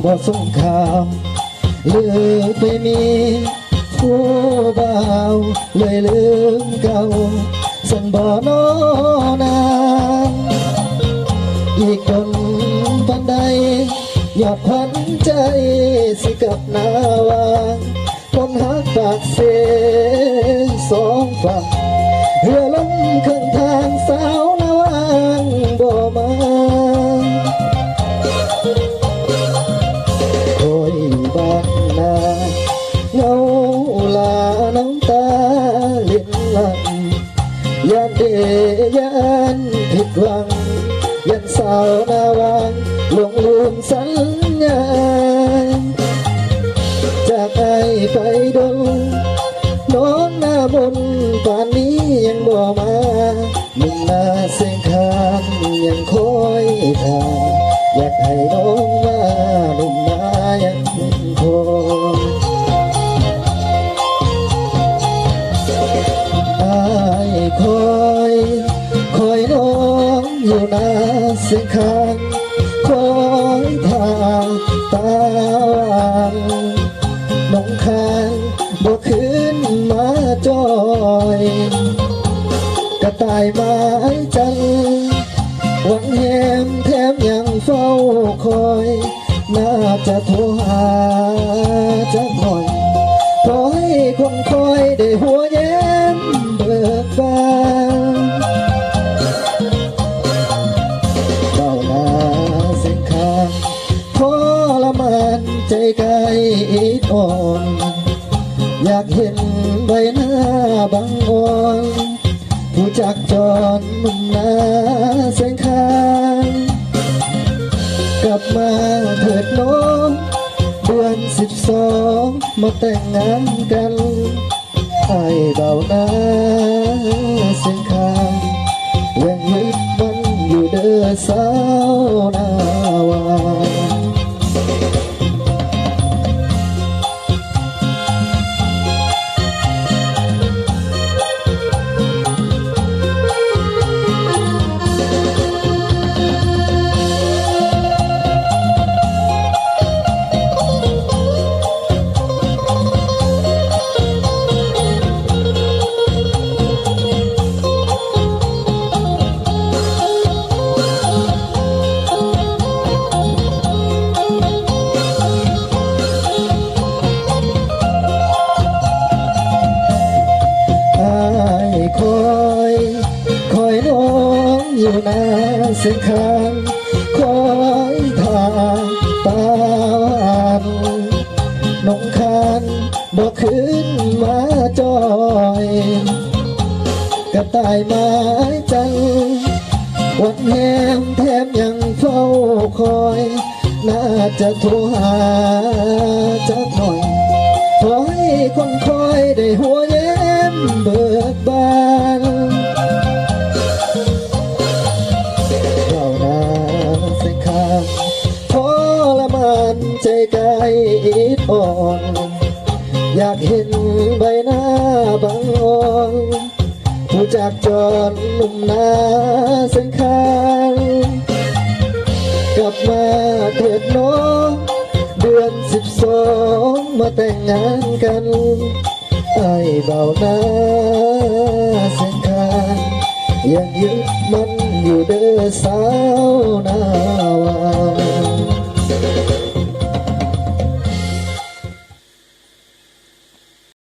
บ่สงครามหรือไปมีผู้บ่าวเลยลืมเก่าสันบ่นอนางอีกคนปันใดอยากขวัญใจสิกับนาวางคนหักปากเสสองฝั่งเรือล้มข้างทางสาวนาวางบ่มาคอยบ้านนาเงาลาน้ำตาลินหลังยันเดยันผิดหวังยันสาวนาวางหลงลืมสัญญาจากไอ้ไปดงน้องหน้ามนป่านนี้ยังบ่มาหนุ่มนาเสียงคานยังคอยทางอยากให้น้องมาหนุ่มนายังคอยอ้ายคอยน้องอยู่หน้าเสียงคานคอยทางตาน้องคานบ่ขึ้นมาจอยกระต่ายไม้จันหวังแหมแถมยังเฝ้าคอยน่าจะโทรหาจักหน่อยขอให้คนคอยได้หัวแย้มเบิกบานเบ้าหน้าเส้นข้างทรมานใจไกลอ่อนอยากเห็นใบหน้าบางอ่อนผู้จักจรหนุ่มนาเส้นข้างกลับมาเถิดน้องเดือน12มาแต่งงานกันให้เบาหน้าเส้นข้างยังยึดมันอยู่เด้อสาวนาวาคอยน้องอยู่หน้าเส้นข้างคอยทางตาวันน้องคานบ่ขึ้นมาจอยกระต่ายไม้จันหวังแหมแถมยังเฝ้าคอยน่าจะโทรหาจักหน่อยขอให้คนคอยได้หัวแย้มเบิกบานเบ้าหน้าเส้นข้างทรมานใจไกลอ่อนอยากเห็นใบหน้าบางอ่อนผู้จักจรหนุ่มนาเส้นข้างกลับมาเถิดน้องเดือน12มาแต่งงานกันไอ้เบาหน้าเส้นข้างยังยึดมันอยู่เด้อสาวนาวา